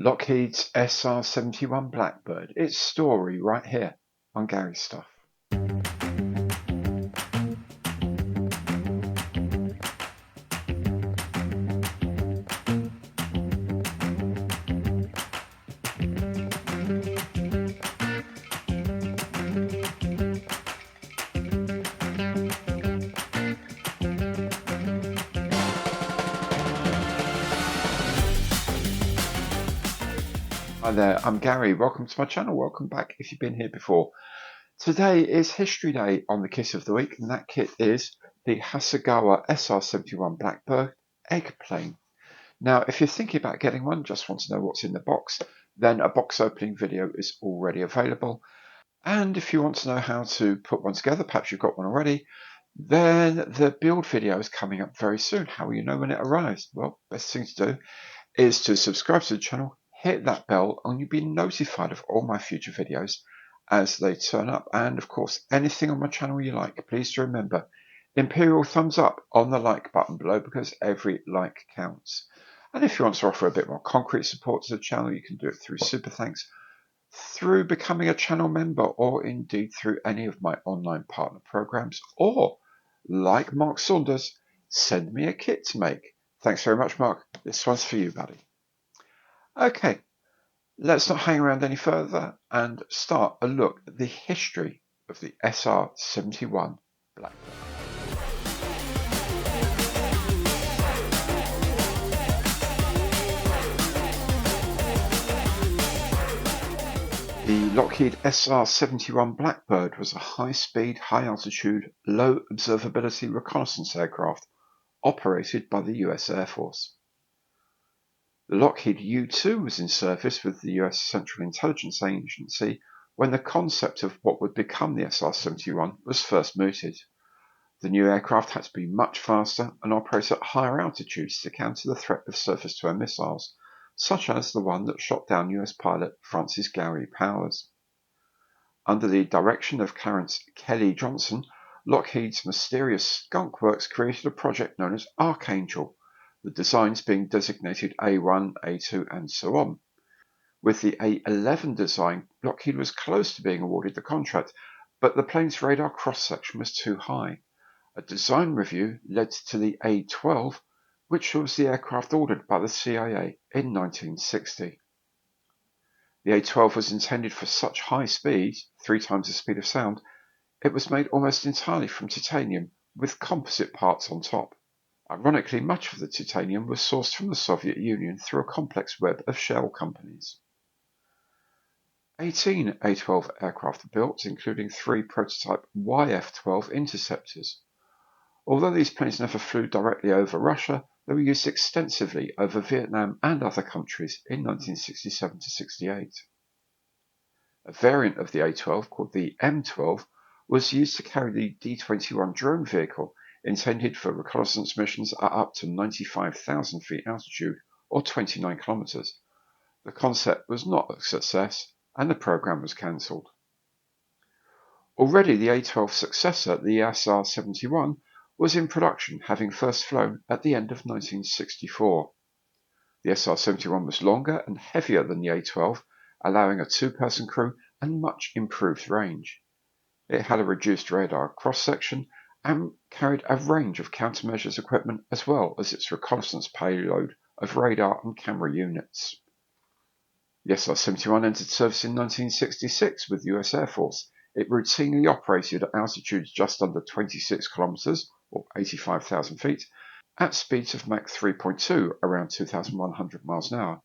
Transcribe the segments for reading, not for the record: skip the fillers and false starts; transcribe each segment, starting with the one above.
Lockheed's SR-71 Blackbird. Its story right here on Gary's Stuff. Hi there, I'm Gary. Welcome to my channel. Welcome back if you've been here before. Today is History Day on the kit of the week, and that kit is the Hasegawa SR-71 Blackbird egg plane. Now, if you're thinking about getting one, just want to know what's in the box, then a box opening video is already available. And if you want to know how to put one together, perhaps you've got one already, then the build video is coming up very soon. How will you know when it arrives? Well, best thing to do is to subscribe to the channel, hit that bell, and you'll be notified of all my future videos as they turn up. And of course, anything on my channel you like, please do remember, Imperial thumbs up on the like button below, because every like counts. And if you want to offer a bit more concrete support to the channel, you can do it through super thanks, through becoming a channel member, or indeed through any of my online partner programs, or like Mark Saunders, send me a kit to make. Thanks very much, Mark. This one's for you, buddy. Okay, let's not hang around any further and start a look at the history of the SR-71 Blackbird. The Lockheed SR-71 Blackbird was a high-speed, high-altitude, low-observability reconnaissance aircraft operated by the US Air Force. The Lockheed U-2 was in service with the US Central Intelligence Agency when the concept of what would become the SR-71 was first mooted. The new aircraft had to be much faster and operate at higher altitudes to counter the threat of surface-to-air missiles, such as the one that shot down US pilot Francis Gary Powers. Under the direction of Clarence Kelly Johnson, Lockheed's mysterious Skunk Works created a project known as Archangel, the designs being designated A1, A2, and so on. With the A11 design, Lockheed was close to being awarded the contract, but the plane's radar cross-section was too high. A design review led to the A12, which was the aircraft ordered by the CIA in 1960. The A12 was intended for such high speed, 3 times the speed of sound, it was made almost entirely from titanium, with composite parts on top. Ironically, much of the titanium was sourced from the Soviet Union through a complex web of shell companies. 18 A-12 aircraft were built, including 3 prototype YF-12 interceptors. Although these planes never flew directly over Russia, they were used extensively over Vietnam and other countries in 1967 to 68. A variant of the A-12, called the M-12, was used to carry the D-21 drone vehicle, intended for reconnaissance missions at up to 95,000 feet altitude, or 29 kilometers. The concept was not a success, and the program was cancelled. Already the A-12 successor, the SR-71, was in production, having first flown at the end of 1964. The SR-71 was longer and heavier than the A-12, allowing a 2-person crew and much improved range. It had a reduced radar cross-section and carried a range of countermeasures equipment, as well as its reconnaissance payload of radar and camera units. The SR-71 entered service in 1966 with the US Air Force. It routinely operated at altitudes just under 26 kilometers, or 85,000 feet, at speeds of Mach 3.2, around 2,100 miles an hour.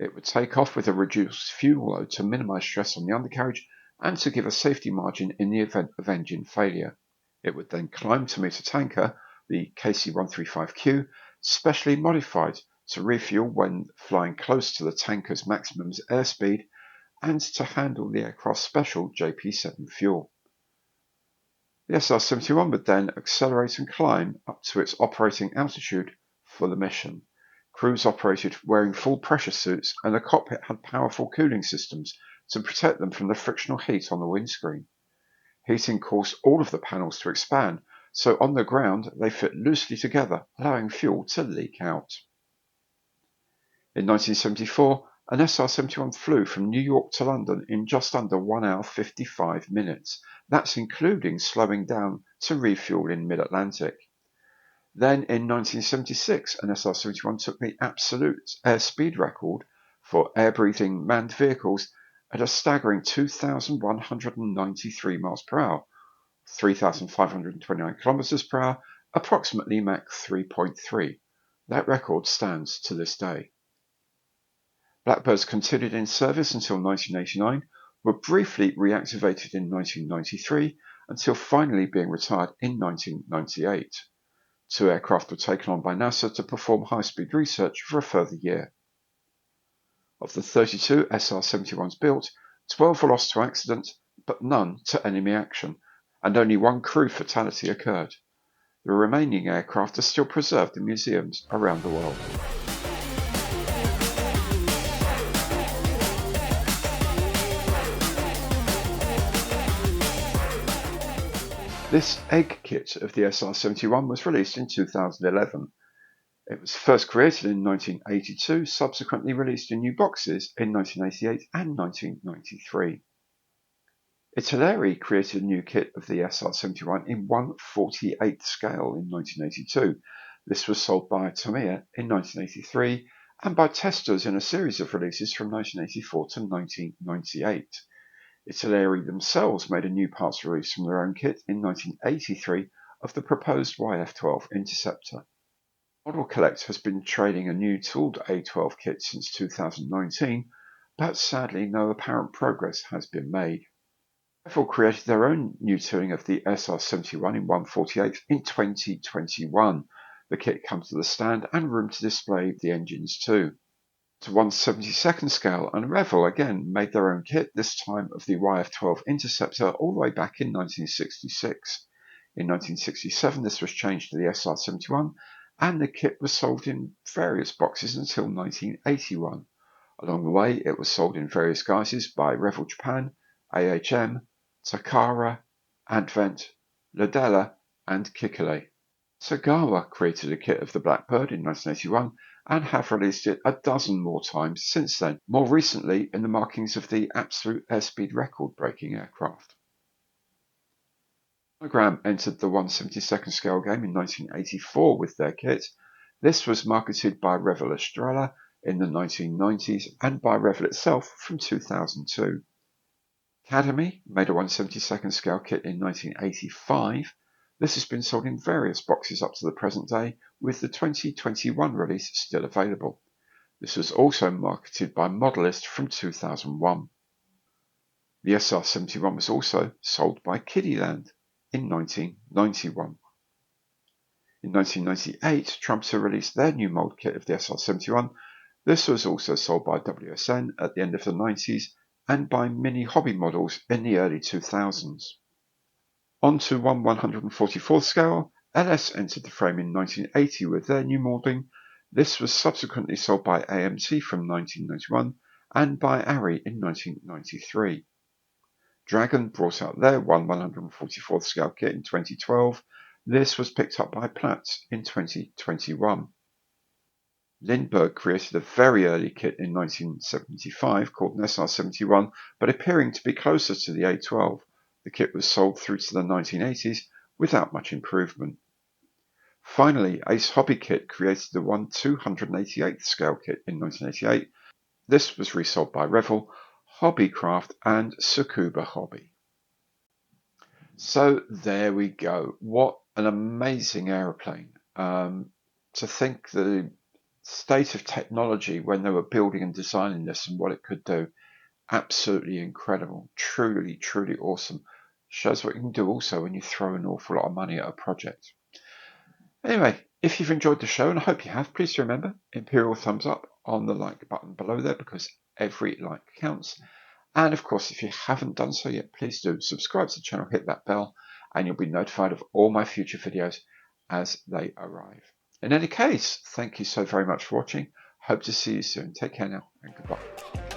It would take off with a reduced fuel load to minimize stress on the undercarriage and to give a safety margin in the event of engine failure. It would then climb to meet a tanker, the KC-135Q, specially modified to refuel when flying close to the tanker's maximum airspeed and to handle the aircraft's special JP-7 fuel. The SR-71 would then accelerate and climb up to its operating altitude for the mission. Crews operated wearing full pressure suits, and the cockpit had powerful cooling systems to protect them from the frictional heat on the windscreen. Heating caused all of the panels to expand, so on the ground they fit loosely together, allowing fuel to leak out. In 1974, an SR-71 flew from New York to London in just under 1 hour 55 minutes. That's including slowing down to refuel in mid-Atlantic. Then in 1976, an SR-71 took the absolute airspeed record for air-breathing manned vehicles at a staggering 2,193 miles per hour, 3,529 kilometers per hour, approximately Mach 3.3. That record stands to this day. Blackbirds continued in service until 1989, were briefly reactivated in 1993, until finally being retired in 1998. 2 aircraft were taken on by NASA to perform high-speed research for a further year. Of the 32 SR-71s built, 12 were lost to accident, but none to enemy action, and only 1 crew fatality occurred. The remaining aircraft are still preserved in museums around the world. This egg kit of the SR-71 was released in 2011. It was first created in 1982, subsequently released in new boxes in 1988 and 1993. Italeri created a new kit of the SR-71 in 1/48th scale in 1982. This was sold by Tamiya in 1983 and by testers in a series of releases from 1984 to 1998. Italeri themselves made a new parts release from their own kit in 1983 of the proposed YF-12 Interceptor. Model Collect has been trading a new tooled A-12 kit since 2019, but sadly no apparent progress has been made. Revell created their own new tooling of the SR-71 in 1/48 in 2021. The kit comes with a stand and room to display the engines too. To 1/72nd scale, and Revell again made their own kit, this time of the YF-12 Interceptor all the way back in 1966. In 1967 this was changed to the SR-71, and the kit was sold in various boxes until 1981. Along the way it was sold in various guises by Revell Japan, AHM, Takara, Advent, Ladella, and Kikale. Hasegawa created a kit of the Blackbird in 1981 and have released it a dozen more times since then, more recently in the markings of the absolute airspeed record-breaking aircraft. Monogram entered the 1/72nd scale game in 1984 with their kit. This was marketed by Revell Estrella in the 1990s and by Revell itself from 2002. Academy made a 1/72nd scale kit in 1985. This has been sold in various boxes up to the present day, with the 2021 release still available. This was also marketed by Modelist from 2001. The SR-71 was also sold by Kiddieland in 1991. In 1998, Trumpster released their new mold kit of the SR-71. This was also sold by WSN at the end of the 90s and by Mini Hobby Models in the early 2000s. On to 1/144th scale, LS entered the frame in 1980 with their new moulding. This was subsequently sold by AMT from 1991 and by ARRI in 1993. Dragon brought out their 1/144th scale kit in 2012. This was picked up by Platts in 2021. Lindbergh created a very early kit in 1975 called an SR-71, but appearing to be closer to the A-12. The kit was sold through to the 1980s without much improvement. Finally, Ace Hobby Kit created the 1/288th scale kit in 1988. This was resold by Revell, Hobbycraft, and Tsukuba Hobby. So there we go. What an amazing aeroplane. To think the state of technology when they were building and designing this and what it could do, absolutely incredible. Truly, truly awesome. Shows what you can do also when you throw an awful lot of money at a project. Anyway, if you've enjoyed the show, and I hope you have, please remember, Imperial thumbs up on the like button below there because every like counts. And of course, if you haven't done so yet, please do subscribe to the channel, hit that bell, and you'll be notified of all my future videos as they arrive. In any case, thank you so very much for watching. Hope to see you soon. Take care now, and goodbye.